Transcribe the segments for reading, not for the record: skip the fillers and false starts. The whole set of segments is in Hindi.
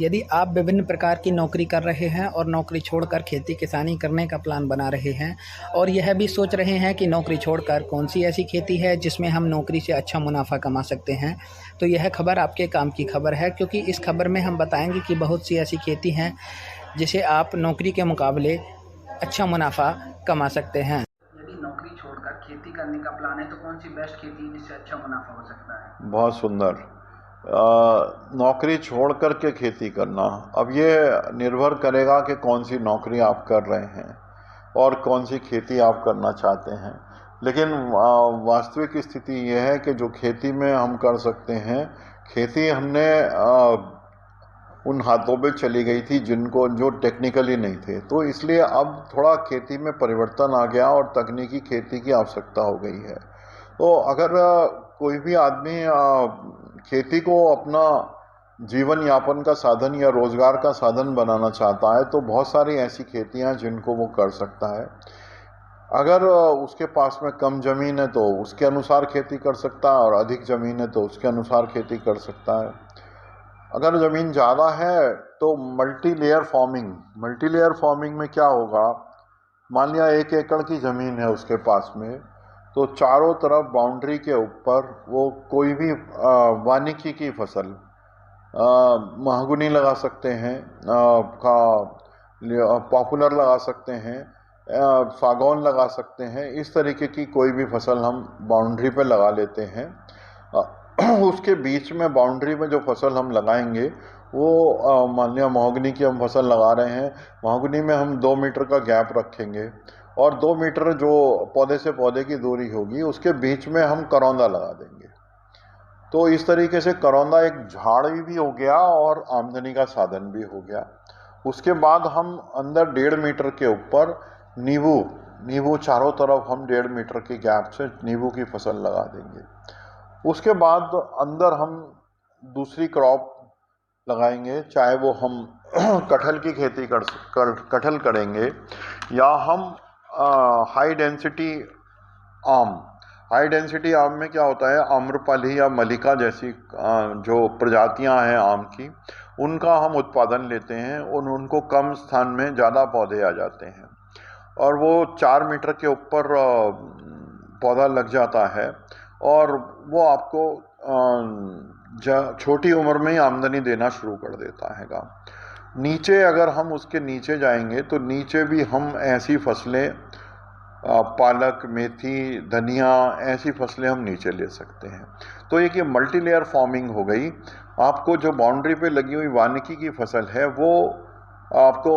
यदि आप विभिन्न प्रकार की नौकरी कर रहे हैं और नौकरी छोड़कर खेती किसानी करने का प्लान बना रहे हैं और यह भी सोच रहे हैं कि नौकरी छोड़कर कौन सी ऐसी खेती है जिसमें हम नौकरी से अच्छा मुनाफा कमा सकते हैं, तो यह खबर आपके काम की खबर है, क्योंकि इस खबर में हम बताएंगे कि बहुत सी ऐसी खेती हैं जिसे आप नौकरी के मुकाबले अच्छा मुनाफा कमा सकते हैं। यदि नौकरी छोड़कर खेती करने का प्लान है तो कौन सी बेस्ट खेती है जिससे अच्छा मुनाफा हो सकता है? बहुत सुंदर। नौकरी छोड़ कर के खेती करना, अब ये निर्भर करेगा कि कौन सी नौकरी आप कर रहे हैं और कौन सी खेती आप करना चाहते हैं। लेकिन वास्तविक स्थिति ये है कि जो खेती में हम कर सकते हैं, खेती हमने उन हाथों पे चली गई थी जो टेक्निकली नहीं थे, तो इसलिए अब थोड़ा खेती में परिवर्तन आ गया और तकनीकी खेती की आवश्यकता हो गई है। तो अगर कोई भी आदमी खेती को अपना जीवन यापन का साधन या रोजगार का साधन बनाना चाहता है तो बहुत सारी ऐसी खेतियां जिनको वो कर सकता है। अगर उसके पास में कम ज़मीन है तो उसके अनुसार खेती कर सकता है और अधिक ज़मीन है तो उसके अनुसार खेती कर सकता है। अगर ज़मीन ज़्यादा है तो मल्टी लेयर फार्मिंग में क्या होगा, मान लिया 1 एकड़ की ज़मीन है उसके पास में, तो चारों तरफ बाउंड्री के ऊपर वो कोई भी वानिकी की फसल, महागुनी लगा सकते हैं, पॉपुलर लगा सकते हैं, सागौन लगा सकते हैं। इस तरीके की कोई भी फसल हम बाउंड्री पे लगा लेते हैं। उसके बीच में बाउंड्री में जो फसल हम लगाएंगे वो मान लिया महोगनी की हम फसल लगा रहे हैं, महोगनी में हम 2 मीटर का गैप रखेंगे और 2 मीटर जो पौधे से पौधे की दूरी होगी उसके बीच में हम करौंदा लगा देंगे। तो इस तरीके से करौंदा एक झाड़ भी हो गया और आमदनी का साधन भी हो गया। उसके बाद हम अंदर 1.5 मीटर के ऊपर नींबू चारों तरफ हम 1.5 मीटर के गैप से नींबू की फसल लगा देंगे। उसके बाद अंदर हम दूसरी क्रॉप लगाएंगे, चाहे वो हम कटहल की खेती कटहल करेंगे या हम हाई डेंसिटी आम में क्या होता है, आम्रपाली या मलिका जैसी जो प्रजातियां हैं आम की, उनका हम उत्पादन लेते हैं और उनको कम स्थान में ज़्यादा पौधे आ जाते हैं और वो 4 मीटर के ऊपर पौधा लग जाता है और वो आपको छोटी उम्र में ही आमदनी देना शुरू कर देता हैगा। नीचे अगर हम उसके नीचे जाएंगे तो नीचे भी हम ऐसी फसलें, पालक, मेथी, धनिया, ऐसी फसलें हम नीचे ले सकते हैं। तो एक ये मल्टी लेयर फार्मिंग हो गई। आपको जो बाउंड्री पे लगी हुई वानिकी की फसल है वो आपको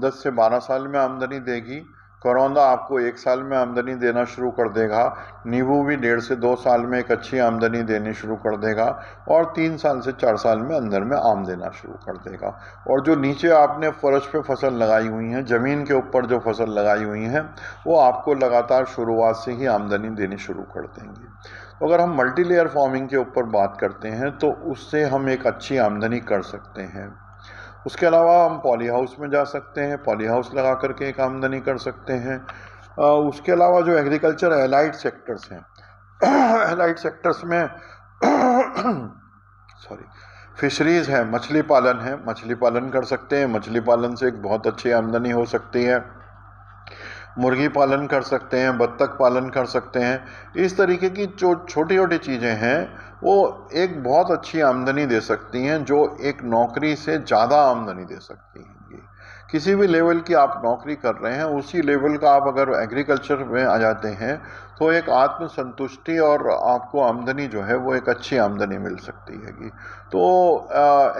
10 से 12 साल में आमदनी देगी। करौंदा आपको 1 साल में आमदनी देना शुरू कर देगा। नींबू भी 1.5 से 2 साल में एक अच्छी आमदनी देनी शुरू कर देगा और 3 साल से 4 साल में अंदर में आम देना शुरू कर देगा। और जो नीचे आपने फर्श पे फसल लगाई हुई हैं, ज़मीन के ऊपर जो फसल लगाई हुई हैं, वो आपको लगातार शुरुआत से ही आमदनी देनी शुरू कर देंगी। तो अगर हम मल्टी लेयर फार्मिंग के ऊपर बात करते हैं तो उससे हम एक अच्छी आमदनी कर सकते हैं। उसके अलावा हम पॉली हाउस में जा सकते हैं, पॉली हाउस लगा करके एक आमदनी कर सकते हैं। उसके अलावा जो एग्रीकल्चर एलाइड सेक्टर्स हैं, एलाइड सेक्टर्स में फिशरीज़ है, मछली पालन कर सकते हैं। मछली पालन से एक बहुत अच्छी आमदनी हो सकती है। मुर्गी पालन कर सकते हैं, बत्तख पालन कर सकते हैं। इस तरीके की जो छोटी छोटी चीज़ें हैं वो एक बहुत अच्छी आमदनी दे सकती हैं, जो एक नौकरी से ज़्यादा आमदनी दे सकती हैं। किसी भी लेवल की आप नौकरी कर रहे हैं, उसी लेवल का आप अगर एग्रीकल्चर में आ जाते हैं तो एक आत्मसंतुष्टि और आपको आमदनी जो है वो एक अच्छी आमदनी मिल सकती हैगी। तो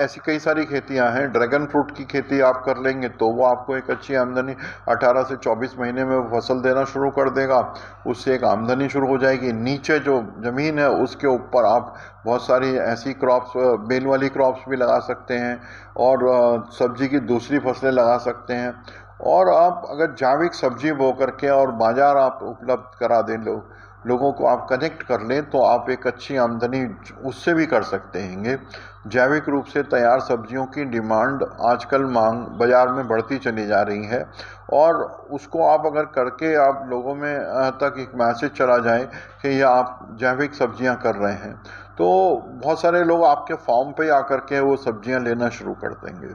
ऐसी कई सारी खेतियां हैं। ड्रैगन फ्रूट की खेती आप कर लेंगे तो वो आपको एक अच्छी आमदनी 18 से 24 महीने में फसल देना शुरू कर देगा, उससे एक आमदनी शुरू हो जाएगी। नीचे जो ज़मीन है उसके ऊपर आप बहुत सारी ऐसी क्रॉप्स, बेल वाली क्रॉप्स भी लगा सकते हैं और सब्जी की दूसरी फसलें लगा सकते हैं। और आप अगर जैविक सब्जी बो करके और बाज़ार आप उपलब्ध करा दें, लोगों को आप कनेक्ट कर लें, तो आप एक अच्छी आमदनी उससे भी कर सकते हैं। जैविक रूप से तैयार सब्जियों की डिमांड आजकल मांग बाज़ार में बढ़ती चली जा रही है और उसको आप अगर करके आप लोगों में तक एक मैसेज चला जाए कि ये आप जैविक सब्जियां कर रहे हैं, तो बहुत सारे लोग आपके फॉर्म पे आकर के वो सब्जियां लेना शुरू कर देंगे।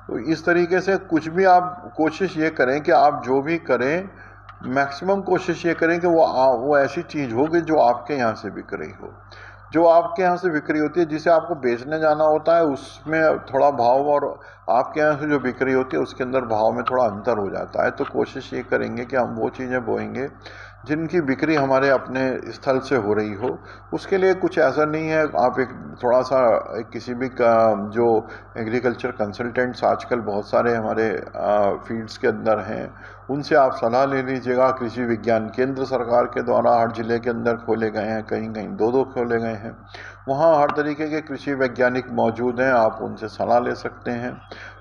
तो इस तरीके से कुछ भी आप कोशिश ये करें कि आप जो भी करें, मैक्सिमम कोशिश ये करें कि वो ऐसी चीज़ हो कि जो आपके यहाँ से बिक रही हो। जो आपके यहाँ से बिक्री होती है, जिसे आपको बेचने जाना होता है, उसमें थोड़ा भाव, और आपके यहाँ से जो बिक्री होती है उसके अंदर भाव में थोड़ा अंतर हो जाता है। तो कोशिश ये करेंगे कि हम वो चीज़ें बोएंगे जिनकी बिक्री हमारे अपने स्थल से हो रही हो। उसके लिए कुछ ऐसा नहीं है, आप एक थोड़ा सा किसी भी जो एग्रीकल्चर कंसल्टेंट्स आजकल बहुत सारे हमारे फील्ड्स के अंदर हैं, उनसे आप सलाह ले लीजिएगा। कृषि विज्ञान केंद्र सरकार के द्वारा हर जिले के अंदर खोले गए हैं, कहीं कहीं दो खोले गए हैं। वहाँ हर तरीके के कृषि वैज्ञानिक मौजूद हैं, आप उनसे सलाह ले सकते हैं।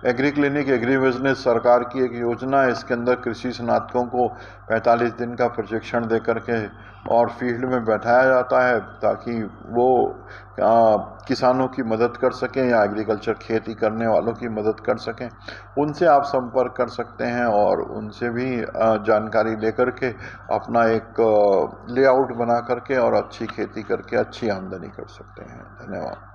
एग्री क्लिनिक, एग्री बिजनेस सरकार की एक योजना है, इसके अंदर कृषि स्नातकों को 45 दिन का प्रशिक्षण दे करके और फील्ड में बैठाया जाता है, ताकि वो किसानों की मदद कर सकें या एग्रीकल्चर खेती करने वालों की मदद कर सकें। उनसे आप संपर्क कर सकते हैं और उनसे भी जानकारी लेकर के अपना एक लेआउट बना करके और अच्छी खेती करके अच्छी आमदनी कर सकते हैं। धन्यवाद।